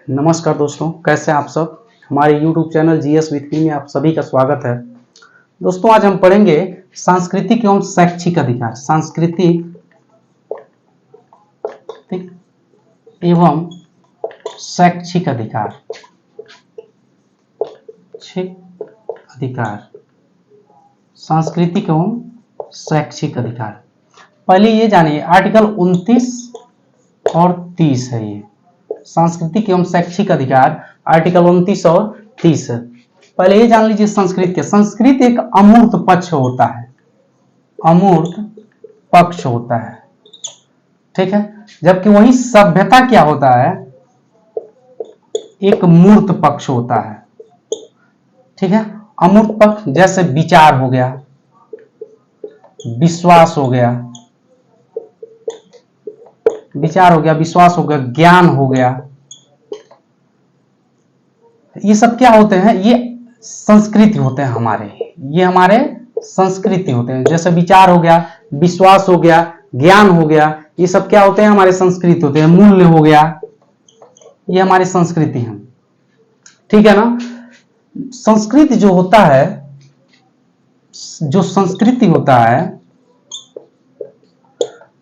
नमस्कार दोस्तों, कैसे हैं आप सब। हमारे YouTube चैनल जीएस विद में आप सभी का स्वागत है। दोस्तों, आज हम पढ़ेंगे सांस्कृतिक एवं शैक्षिक अधिकार। सांस्कृतिक एवं शैक्षिक अधिकार। सांस्कृतिक एवं शैक्षिक अधिकार। पहले ये जानिए, आर्टिकल 29 और 30 है। ये सांस्कृतिक एवं शैक्षिक अधिकार आर्टिकल 29 और 30 है। पहले ये जान लीजिए संस्कृत एक अमूर्त पक्ष होता है। अमूर्त पक्ष होता है, ठीक है। जबकि वही सभ्यता क्या होता है, एक मूर्त पक्ष होता है, ठीक है। अमूर्त पक्ष जैसे विचार हो गया, विश्वास हो गया, विश्वास हो गया, ज्ञान हो गया। ये सब क्या होते हैं, ये संस्कृति होते हैं हमारे। ये हमारे संस्कृति होते हैं। जैसे विचार हो गया, विश्वास हो गया, ज्ञान हो गया, ये सब क्या होते हैं, हमारे संस्कृति होते हैं। मूल्य हो गया, ये हमारी संस्कृति है, ठीक है ना। संस्कृति जो होता है, जो संस्कृति होता है,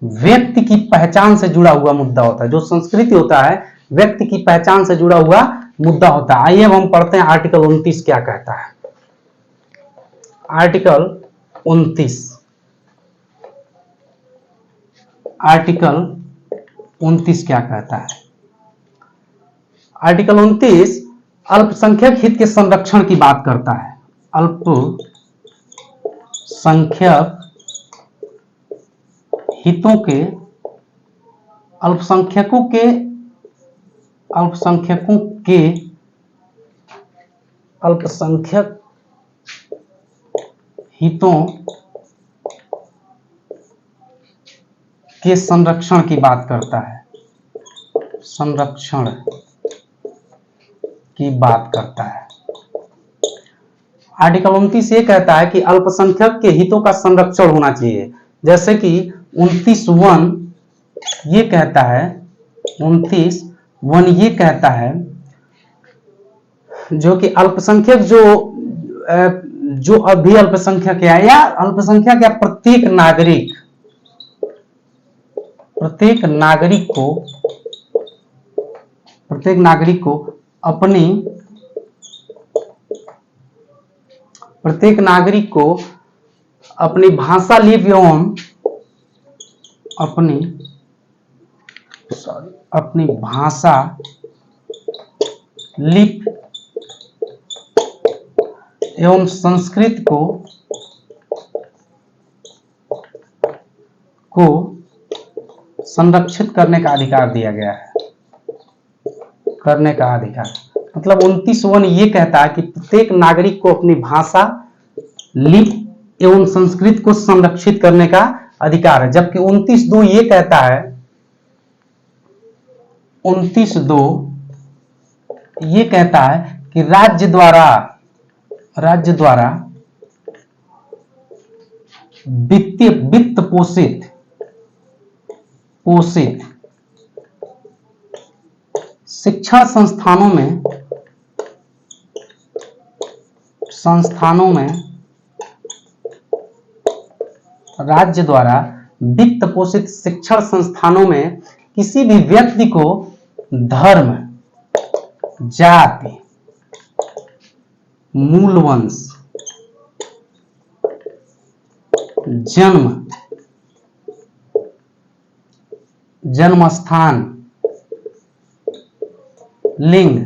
व्यक्ति की पहचान से जुड़ा हुआ मुद्दा होता है। जो संस्कृति होता है, व्यक्ति की पहचान से जुड़ा हुआ मुद्दा होता है। आइए अब हम पढ़ते हैं आर्टिकल 29 क्या कहता है। आर्टिकल 29, आर्टिकल 29 क्या कहता है। आर्टिकल 29 अल्पसंख्यक हित के संरक्षण की बात करता है। अल्पसंख्यक हितों के, अल्पसंख्यकों के अल्पसंख्यक हितों के संरक्षण की बात करता है। संरक्षण की बात करता है। आर्टिकल 29 ये कहता है कि अल्पसंख्यक के हितों का संरक्षण होना चाहिए। जैसे कि 29(1) ये कहता है, 29(1) ये कहता है जो कि अल्पसंख्यक जो अभी अल्पसंख्यक है, या अल्पसंख्यक या प्रत्येक नागरिक को अपनी भाषा, लिपि एवं अपनी भाषा, लिपि एवं संस्कृत को संरक्षित करने का अधिकार दिया गया है। करने का अधिकार मतलब 29(1) ये कहता है कि प्रत्येक नागरिक को अपनी भाषा, लिपि एवं संस्कृत को संरक्षित करने का अधिकार है। जबकि 29(2) ये कहता है, 29(2) ये कहता है कि राज्य द्वारा वित्त पोषित शिक्षण संस्थानों में राज्य द्वारा वित्त पोषित शिक्षण संस्थानों में किसी भी व्यक्ति को धर्म, जाति, मूल वंश, जन्म स्थान, लिंग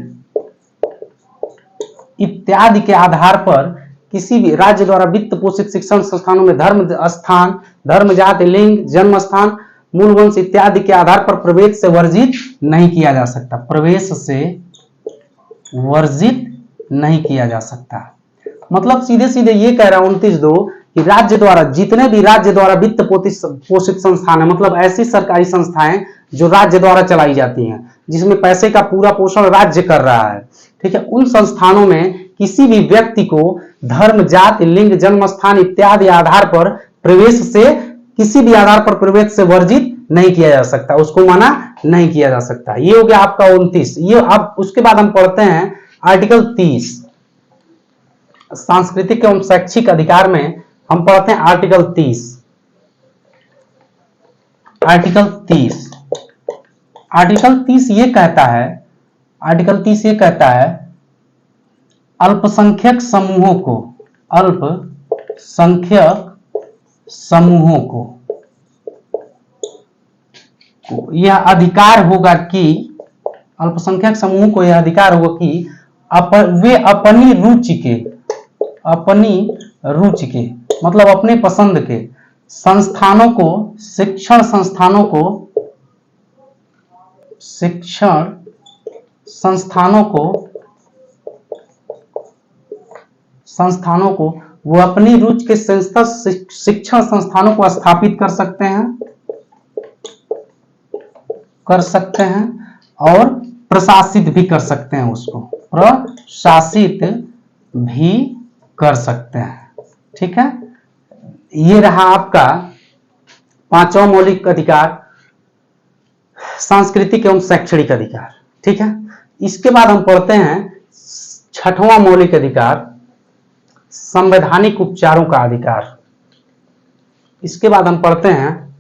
इत्यादि के आधार पर किसी भी राज्य द्वारा वित्त पोषित शिक्षण संस्थानों में धर्म स्थान, धर्म, जाति, लिंग, जन्म स्थान, मूल वंश इत्यादि के आधार पर प्रवेश से वर्जित नहीं किया जा सकता। प्रवेश से वर्जित नहीं किया जा सकता। मतलब सीधे सीधे ये कह रहा है 29(2) कि राज्य द्वारा, जितने भी राज्य द्वारा वित्त पोषित संस्थान है, मतलब ऐसी सरकारी संस्थाएं जो राज्य द्वारा चलाई जाती हैं, जिसमें पैसे का पूरा पोषण राज्य कर रहा है, ठीक है, उन संस्थानों में किसी भी व्यक्ति को धर्म, जाति, लिंग, जन्म स्थान इत्यादि आधार पर प्रवेश से, किसी भी आधार पर प्रवेश से वर्जित नहीं किया जा सकता, उसको माना नहीं किया जा सकता। ये हो गया आपका 29। ये अब उसके बाद हम पढ़ते हैं आर्टिकल 30 सांस्कृतिक एवं शैक्षिक अधिकार में हम पढ़ते हैं आर्टिकल 30। आर्टिकल 30 आर्टिकल 30 ये कहता है, आर्टिकल 30 ये कहता है अल्पसंख्यक समूहों को, अल्पसंख्यक समूहों को यह अधिकार होगा कि, अल्पसंख्यक समूह को यह अधिकार होगा कि वे अपनी रुचि के मतलब अपने पसंद के संस्थानों को, शिक्षण संस्थानों को वो अपनी रुचि के शिक्षण संस्थानों को स्थापित कर सकते हैं और प्रशासित भी कर सकते हैं, उसको प्रशासित भी कर सकते हैं। ठीक है, ये रहा आपका पांचवा मौलिक अधिकार, सांस्कृतिक एवं शैक्षणिक अधिकार। ठीक है, इसके बाद हम पढ़ते हैं छठवां मौलिक अधिकार, संवैधानिक उपचारों का अधिकार। इसके बाद हम पढ़ते हैं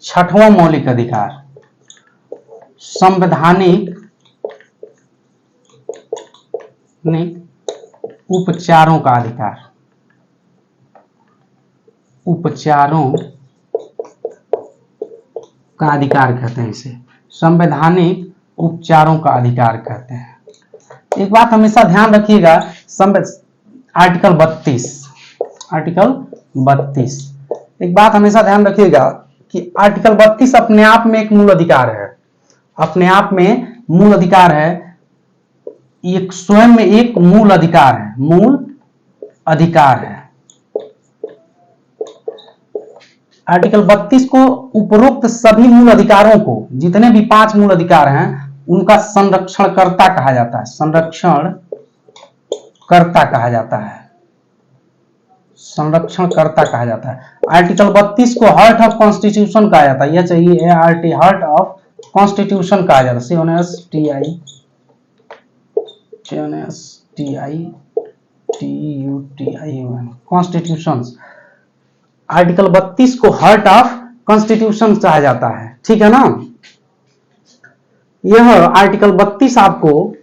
छठवां मौलिक अधिकार, संवैधानिक उपचारों का अधिकार। उपचारों का अधिकार कहते हैं इसे, संवैधानिक उपचारों का अधिकार कहते हैं। एक बात हमेशा ध्यान रखिएगा, आर्टिकल 32 एक बात हमेशा ध्यान रखिएगा कि आर्टिकल 32 अपने आप में एक मूल अधिकार है, अपने आप में मूल अधिकार है, एक स्वयं में एक मूल अधिकार है, मूल अधिकार है। आर्टिकल 32 को उपरोक्त सभी मूल अधिकारों को, जितने भी 5 मूल अधिकार हैं, उनका संरक्षणकर्ता कहा जाता है, संरक्षणकर्ता कहा जाता है, संरक्षणकर्ता कहा जाता है। आर्टिकल 32 को हार्ट ऑफ कॉन्स्टिट्यूशन कहा जाता है, यह चाहिए ART, हार्ट ऑफ कॉन्स्टिट्यूशन कहा जाता है, CONSTITUTION कॉन्स्टिट्यूशंस। आर्टिकल 32 को हार्ट ऑफ कॉन्स्टिट्यूशन कहा जाता है। ठीक है ना, यह आर्टिकल 32 आपको,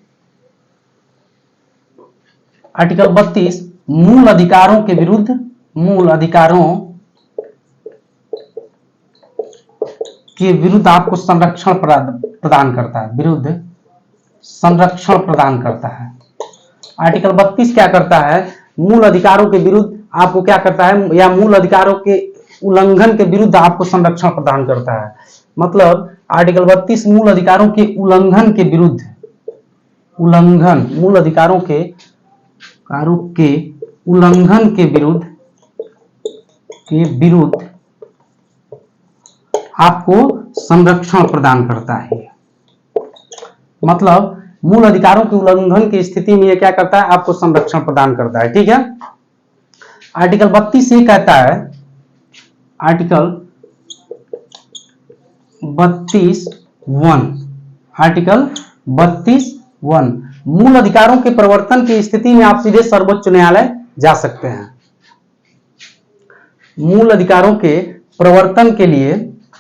आर्टिकल 32 मूल अधिकारों के विरुद्ध, मूल अधिकारों के विरुद्ध आपको संरक्षण प्रदान करता है, विरुद्ध संरक्षण प्रदान करता है। आर्टिकल 32 क्या करता है, मूल अधिकारों के विरुद्ध आपको क्या करता है, या मूल अधिकारों के उल्लंघन के विरुद्ध आपको संरक्षण प्रदान करता है। मतलब आर्टिकल 32 मूल अधिकारों के उल्लंघन के विरुद्ध, उल्लंघन, मूल अधिकारों के उल्लंघन के विरुद्ध आपको संरक्षण प्रदान करता है। मतलब मूल अधिकारों के उल्लंघन की स्थिति में यह क्या करता है, आपको संरक्षण प्रदान करता है। ठीक है, आर्टिकल 32 ये कहता है, आर्टिकल 32(1), आर्टिकल 32(1), मूल अधिकारों के प्रवर्तन की स्थिति में आप सीधे सर्वोच्च न्यायालय जा सकते हैं। मूल अधिकारों के प्रवर्तन के लिए,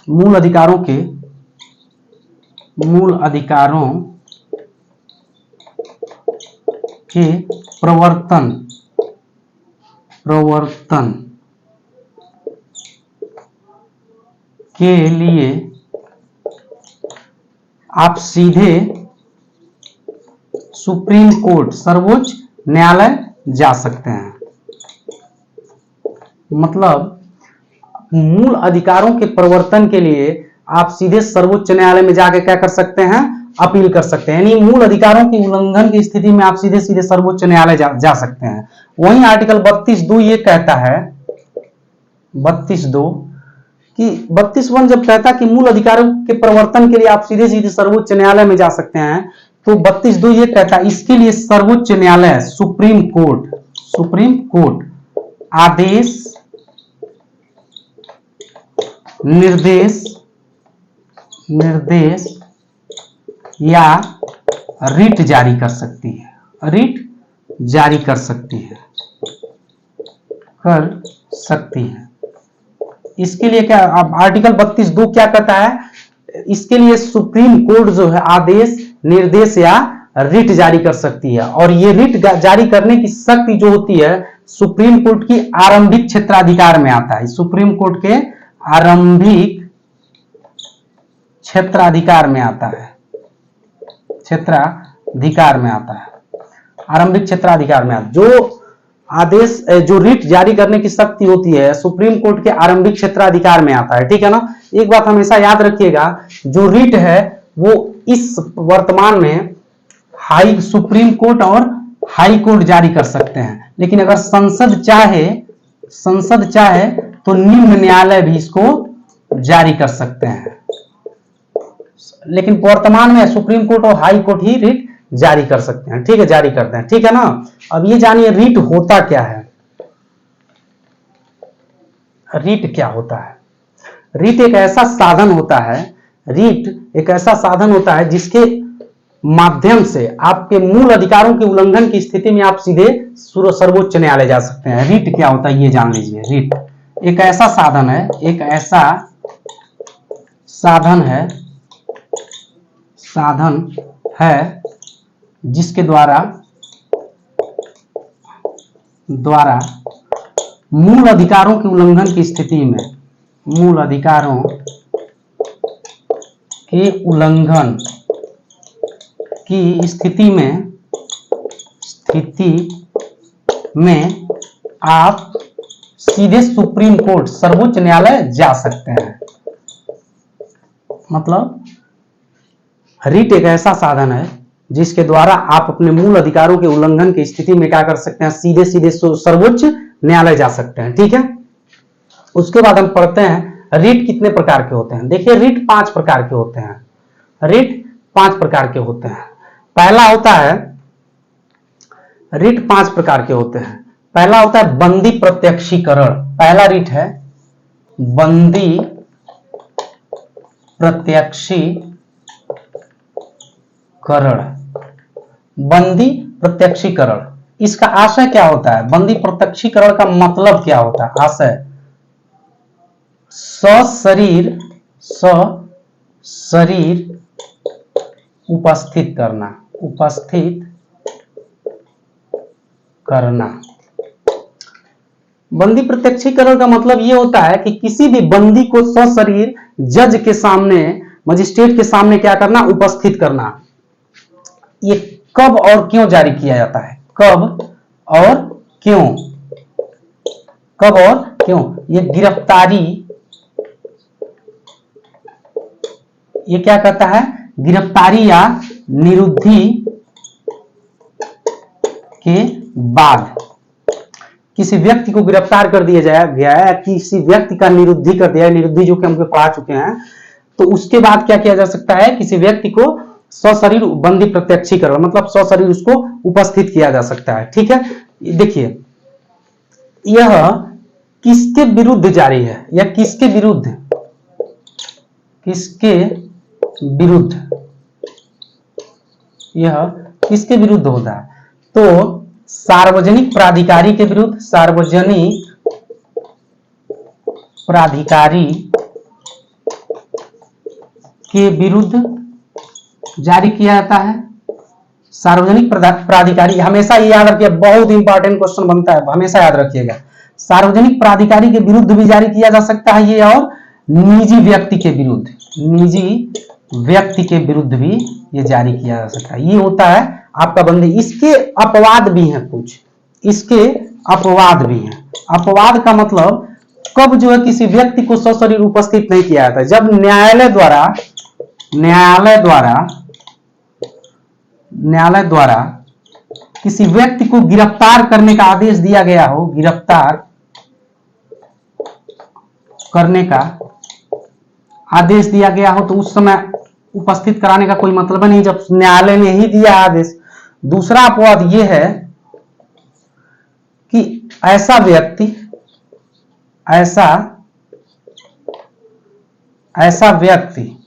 मूल अधिकारों के प्रवर्तन के लिए आप सीधे सुप्रीम कोर्ट, सर्वोच्च न्यायालय जा सकते हैं। मतलब मूल अधिकारों के प्रवर्तन के लिए आप सीधे सर्वोच्च न्यायालय में जाके क्या कर सकते हैं, अपील कर सकते हैं। यानी मूल अधिकारों के उल्लंघन की स्थिति में आप सीधे सीधे सर्वोच्च न्यायालय जा सकते हैं। वहीं आर्टिकल 32(2) ये कहता है, 32(2) कि 32(1) जब कहता है कि मूल अधिकारों के प्रवर्तन के लिए आप सीधे सीधे सर्वोच्च न्यायालय में जा सकते हैं, तो 32(2) ये कहता है इसके लिए सर्वोच्च न्यायालय, सुप्रीम कोर्ट निर्देश या रिट जारी कर सकती है, रिट जारी कर सकती है, इसके लिए क्या अब आर्टिकल 32(2) क्या कहता है, इसके लिए सुप्रीम कोर्ट जो है आदेश, निर्देश या रिट जारी कर सकती है, और ये रिट जारी करने की शक्ति जो होती है सुप्रीम कोर्ट की आरंभिक क्षेत्राधिकार में आता है, सुप्रीम कोर्ट के आरंभिक क्षेत्राधिकार में आता है, क्षेत्राधिकार में आता है, आरंभिक क्षेत्राधिकार में आता है। जो आदेश, जो रिट जारी करने की शक्ति होती है सुप्रीम कोर्ट के आरंभिक क्षेत्राधिकार में आता है, ठीक है ना। एक बात हमेशा याद रखिएगा, जो रिट है वो इस वर्तमान में सुप्रीम कोर्ट और हाई कोर्ट जारी कर सकते हैं, लेकिन अगर संसद चाहे तो निम्न न्यायालय भी इसको जारी कर सकते हैं, लेकिन वर्तमान में सुप्रीम कोर्ट और हाई कोर्ट ही रिट जारी कर सकते हैं, ठीक है, जारी करते हैं, ठीक है ना। अब ये जानिए रिट होता क्या है, रिट क्या होता है। रिट एक ऐसा साधन होता है, रिट एक ऐसा साधन होता है जिसके माध्यम से आपके मूल अधिकारों के उल्लंघन की स्थिति में आप सीधे सर्वोच्च न्यायालय जा सकते हैं। रिट क्या होता है ये जान लीजिए। रिट एक ऐसा साधन है, एक ऐसा साधन है जिसके द्वारा मूल अधिकारों के उल्लंघन की स्थिति में, मूल अधिकारों के उल्लंघन की स्थिति में आप सीधे सुप्रीम कोर्ट, सर्वोच्च न्यायालय जा सकते हैं। मतलब रिट एक ऐसा साधन है जिसके द्वारा आप अपने मूल अधिकारों के उल्लंघन की स्थिति में क्या कर सकते हैं, सीधे सीधे सर्वोच्च न्यायालय जा सकते हैं, ठीक है। उसके बाद हम पढ़ते हैं रिट कितने प्रकार के होते हैं। देखिए रिट 5 प्रकार के होते हैं, रिट 5 प्रकार के होते हैं। पहला होता है, रिट 5 प्रकार के होते हैं। पहला होता है बंदी प्रत्यक्षीकरण, पहला रिट है बंदी प्रत्यक्षीकरण। बंदी प्रत्यक्षीकरण, इसका आशय क्या होता है, बंदी प्रत्यक्षीकरण का मतलब क्या होता है, आशय सशरीर उपस्थित करना। बंदी प्रत्यक्षीकरण का मतलब यह होता है कि किसी भी बंदी को सशरीर जज के सामने, मजिस्ट्रेट के सामने क्या करना, उपस्थित करना। ये कब और क्यों जारी किया जाता है, कब और क्यों, कब और क्यों। ये गिरफ्तारी, ये क्या कहता है, गिरफ्तारी या निरुद्धि के बाद किसी व्यक्ति को गिरफ्तार कर दिया गया है, किसी व्यक्ति का निरुद्धि कर दिया है, निरुद्धि जो कि हम पढ़ा चुके हैं, तो उसके बाद क्या किया जा सकता है, किसी व्यक्ति को सशरीर बंदी प्रत्यक्षीकरण, मतलब सशरीर उसको उपस्थित किया जा सकता है, ठीक है। देखिए यह किसके विरुद्ध जारी है, या किसके विरुद्ध यह किसके विरुद्ध होता है, तो सार्वजनिक प्राधिकारी के विरुद्ध, सार्वजनिक प्राधिकारी के विरुद्ध जारी किया जाता है। सार्वजनिक प्राधिकारी, हमेशा ये याद रखिए, बहुत इंपॉर्टेंट क्वेश्चन बनता है, हमेशा याद रखिएगा। सार्वजनिक प्राधिकारी के विरुद्ध भी जारी किया जा सकता है ये, और निजी व्यक्ति के विरुद्ध भी ये जारी किया जा सकता है। ये होता है आपका बंदी। इसके अपवाद भी हैं कुछ, इसके अपवाद भी हैं। अपवाद का मतलब कब जो है किसी व्यक्ति को सशरीर उपस्थित नहीं किया जाता है, जब न्यायालय द्वारा किसी व्यक्ति को गिरफ्तार करने का आदेश दिया गया हो, गिरफ्तार करने का आदेश दिया गया हो, तो उस समय उपस्थित कराने का कोई मतलब नहीं, जब न्यायालय ने ही दिया आदेश। दूसरा अपवाद यह है कि ऐसा ऐसा व्यक्ति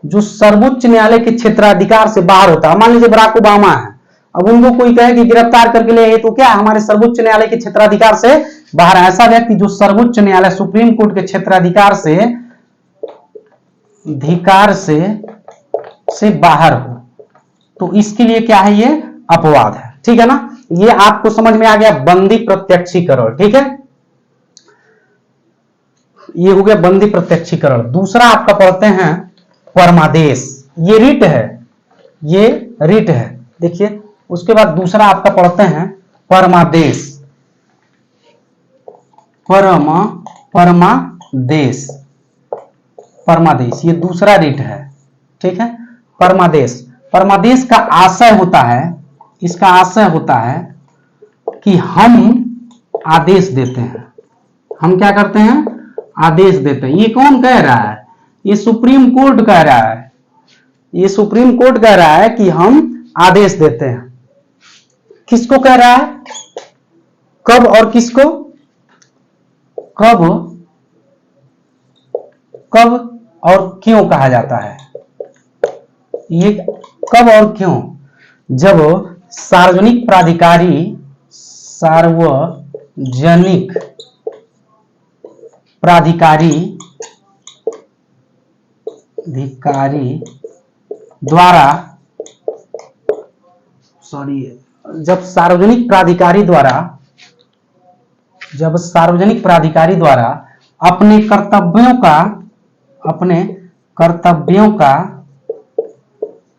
जो सर्वोच्च न्यायालय के क्षेत्राधिकार से बाहर होता है, मान लीजिए बराक ओबामा है, अब उनको कोई कहे कि गिरफ्तार करके ले आइए, तो क्या हमारे सर्वोच्च न्यायालय के क्षेत्राधिकार से बाहर है। ऐसा व्यक्ति जो सर्वोच्च न्यायालय सुप्रीम कोर्ट के क्षेत्राधिकार से बाहर हो, तो इसके लिए क्या है, ये अपवाद है। ठीक है ना, ये आपको समझ में आ गया बंदी प्रत्यक्षीकरण। ठीक है, ये हो गया बंदी प्रत्यक्षीकरण। दूसरा आपका पढ़ते हैं परमादेश। ये रिट है, ये रिट है। देखिए, उसके बाद दूसरा आपका पढ़ते हैं परमादेश। परमादेश, परमादेश ये दूसरा रिट है। ठीक है, परमादेश, परमादेश का आशय होता है, इसका आशय होता है कि हम आदेश देते हैं। हम क्या करते हैं, आदेश देते हैं। ये कौन कह रहा है, ये सुप्रीम कोर्ट कह रहा है। ये सुप्रीम कोर्ट कह रहा है कि हम आदेश देते हैं। किसको कह रहा है, कब और किसको, कब और क्यों कहा जाता है। ये कब और क्यों, जब सार्वजनिक प्राधिकारी द्वारा जब सार्वजनिक प्राधिकारी द्वारा अपने कर्तव्यों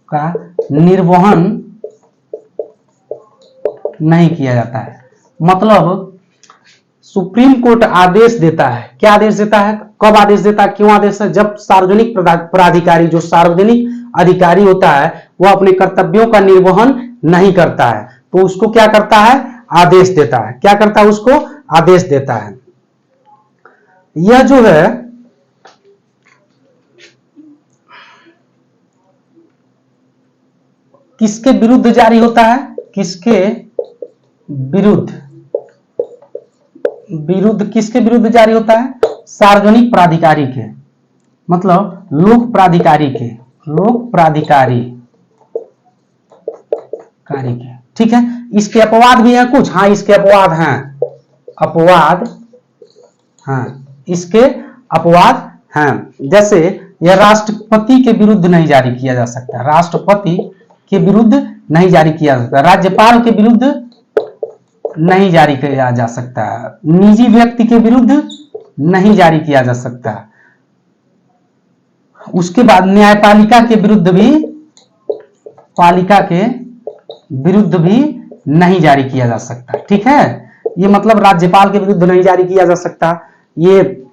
का निर्वहन नहीं किया जाता है। मतलब सुप्रीम कोर्ट आदेश देता है, क्या आदेश देता है, कब आदेश देता है, क्यों आदेश है, जब सार्वजनिक प्राधिकारी, जो सार्वजनिक अधिकारी होता है, वो अपने कर्तव्यों का निर्वहन नहीं करता है, तो उसको क्या करता है, आदेश देता है। क्या करता है, उसको आदेश देता है। यह जो है किसके विरुद्ध जारी होता है, किसके विरुद्ध किसके विरुद्ध जारी होता है, सार्वजनिक प्राधिकारी के, मतलब लोक प्राधिकारी के ठीक है। इसके अपवाद भी हैं कुछ, हाँ इसके अपवाद हैं, इसके अपवाद हैं। जैसे यह राष्ट्रपति के विरुद्ध नहीं जारी किया जा सकता, राष्ट्रपति के विरुद्ध नहीं जारी किया जा सकता, राज्यपाल के विरुद्ध नहीं जारी किया जा सकता, निजी व्यक्ति के विरुद्ध नहीं जारी किया जा सकता। उसके बाद न्यायपालिका के विरुद्ध भी नहीं जारी किया जा सकता। ठीक है, ये मतलब राज्यपाल के विरुद्ध नहीं जारी किया जा सकता, ये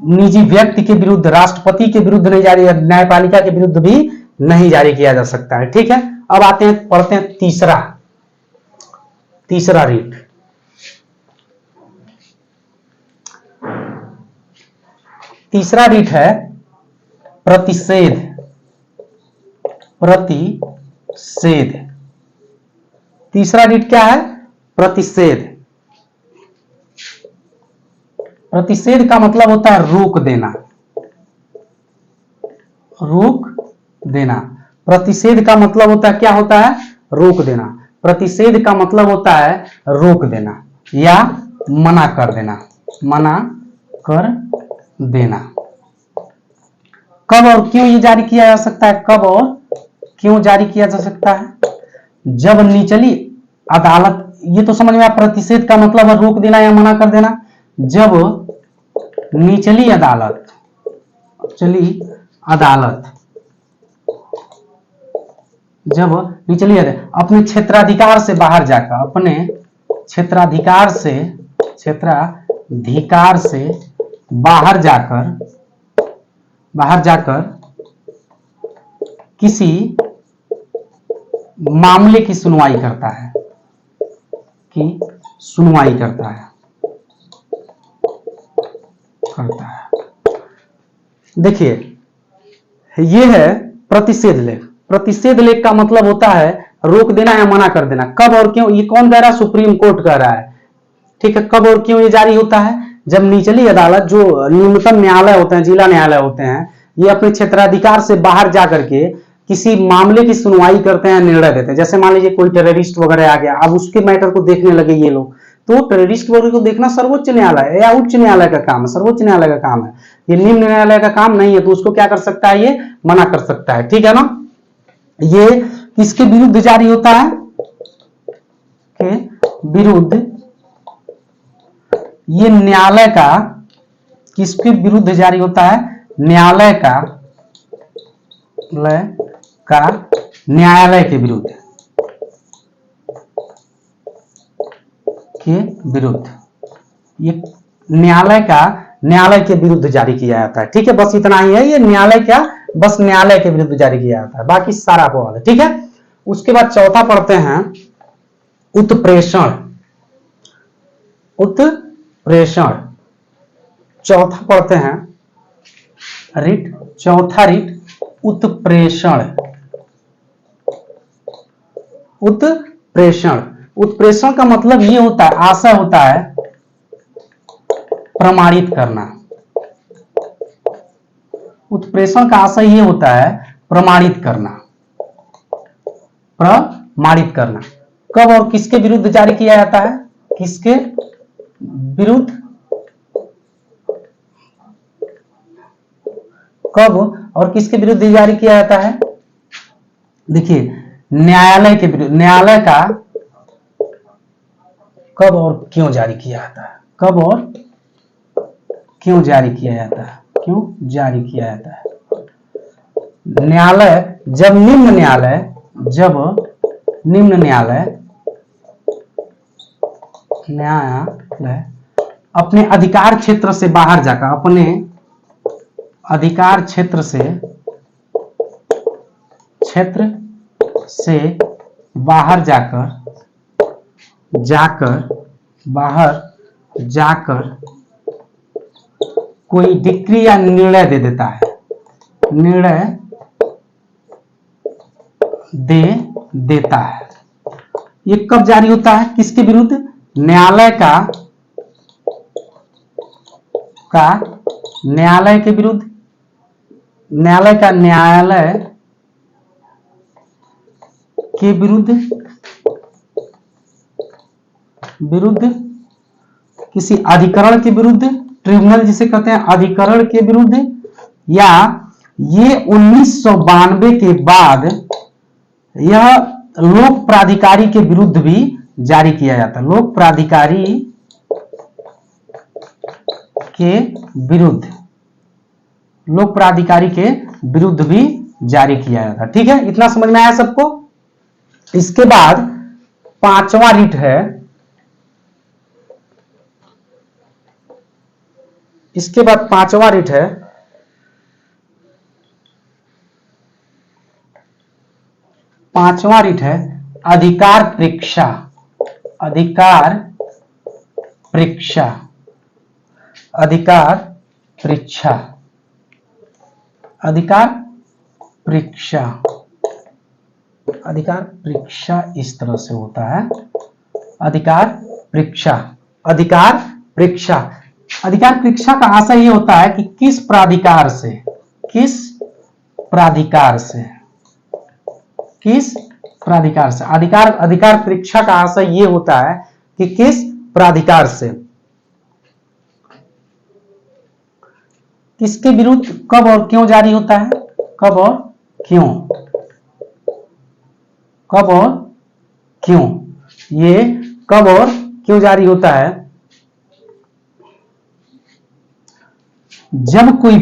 निजी व्यक्ति के विरुद्ध, राष्ट्रपति के विरुद्ध नहीं जारी, न्यायपालिका के विरुद्ध भी नहीं जारी किया जा सकता है। ठीक है, अब आते हैं, पढ़ते हैं तीसरा रीट। तीसरा रीट है प्रतिषेध। तीसरा रीट क्या है, प्रतिषेध। प्रतिषेध का मतलब होता है रोक देना। प्रतिषेध का मतलब होता है, क्या होता है, रोक देना। प्रतिषेध का मतलब होता है रोक देना या मना कर देना। कब और क्यों ये जारी किया जा सकता है, कब और क्यों जारी किया जा सकता है, जब निचली अदालत, ये तो समझ में आया, प्रतिषेध का मतलब है रोक देना या मना कर देना। जब निचली अदालत अपने क्षेत्राधिकार से बाहर जाकर किसी मामले की सुनवाई करता है, देखिए ये है प्रतिषेध लेख। प्रतिषेध लेख का मतलब होता है रोक देना या मना कर देना। कब और क्यों, ये कौन कह रहा है, सुप्रीम कोर्ट कह रहा है। ठीक है, कब और क्यों ये जारी होता है, जब निचली अदालत जो न्यूनतम न्यायालय होते हैं, जिला न्यायालय होते हैं, ये अपने क्षेत्राधिकार से बाहर जा करके किसी मामले की सुनवाई करते हैं, निर्णय देते हैं। जैसे मान लीजिए कोई टेररिस्ट वगैरह आ गया, अब उसके मैटर को देखने लगे ये लोग, तो टेररिस्ट वगैरह को देखना सर्वोच्च न्यायालय या उच्च न्यायालय का काम है, सर्वोच्च न्यायालय का काम है, ये निम्न न्यायालय का काम नहीं है। तो उसको क्या कर सकता है, ये मना कर सकता है, ठीक है ना। ये किसके विरुद्ध जारी होता है, के विरुद्ध, ये न्यायालय का किसके विरुद्ध जारी होता है, न्यायालय के विरुद्ध, ये न्यायालय के विरुद्ध जारी किया जाता है, ठीक है। बस इतना ही है, ये न्यायालय के विरुद्ध जारी किया जाता है, बाकी सारा बवाल है, ठीक है। उसके बाद चौथा पढ़ते हैं उत्प्रेषण। चौथा पढ़ते हैं रिट, चौथा रिट उत्प्रेषण का मतलब ये होता है, आशय होता है प्रमाणित करना। उत्प्रेषण का आशय ये होता है प्रमाणित करना। कब और किसके विरुद्ध जारी किया जाता है, किसके विरुद्ध, कब और किसके विरुद्ध जारी किया जाता है। देखिए न्यायालय के विरुद्ध, न्यायालय का कब और क्यों जारी किया जाता है, कब और क्यों जारी किया जाता है, न्यायालय जब निम्न न्यायालय अपने अधिकार क्षेत्र से बाहर जाकर, अपने अधिकार क्षेत्र से बाहर जाकर कोई डिक्री या निर्णय दे देता है, ये कब जारी होता है, किसके विरुद्ध, न्यायालय के विरुद्ध, न्यायालय के विरुद्ध, किसी अधिकरण के विरुद्ध, ट्रिब्यूनल जिसे कहते हैं अधिकरण के विरुद्ध, या ये 1992 के बाद यह लोक प्राधिकारी के विरुद्ध भी जारी किया जाता है, लोक प्राधिकारी के विरुद्ध भी जारी किया जाता है, ठीक है। इतना समझ में आया सबको। इसके बाद पांचवा रिट है, अधिकार परीक्षा। अधिकार परीक्षा इस तरह से होता है, अधिकार परीक्षा का आशय ये होता है कि किस प्राधिकार से अधिकार परीक्षा का आशय ये होता है कि किस प्राधिकार से, किसके विरुद्ध, कब और क्यों जारी होता है, कब और क्यों, ये कब और क्यों जारी होता है, जब कोई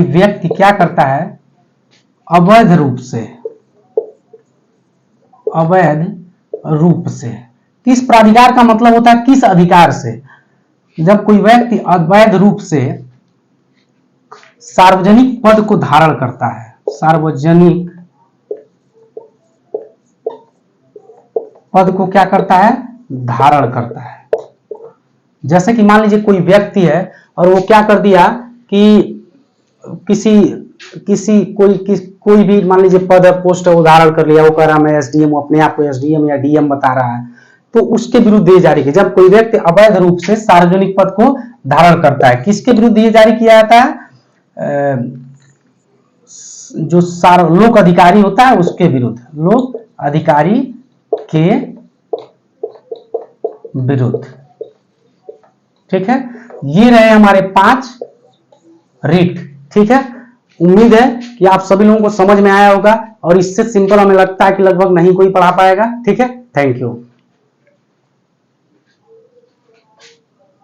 व्यक्ति क्या करता है, अवैध रूप से, किस प्राधिकार का मतलब होता है किस अधिकार से, जब कोई व्यक्ति अवैध रूप से सार्वजनिक पद को धारण करता है, सार्वजनिक पद को क्या करता है, धारण करता है। जैसे कि मान लीजिए कोई व्यक्ति है और वो क्या कर दिया कि कोई भी मान लीजिए पद पोस्ट वो धारण कर लिया, वो कह रहा मैं एसडीएम, अपने आप को एसडीएम या डीएम बता रहा है, तो उसके विरुद्ध ये जारी किया। जब कोई व्यक्ति अवैध रूप से सार्वजनिक पद को धारण करता है, किसके विरुद्ध ये जारी किया जाता है? जो लोक अधिकारी होता है उसके विरुद्ध, लोक अधिकारी के विरुद्ध। ठीक है, ये रहे हमारे 5 रिट। ठीक है, उम्मीद है कि आप सभी लोगों को समझ में आया होगा, और इससे सिंपल हमें लगता है कि लगभग नहीं कोई पढ़ा पाएगा। ठीक है, थैंक यू।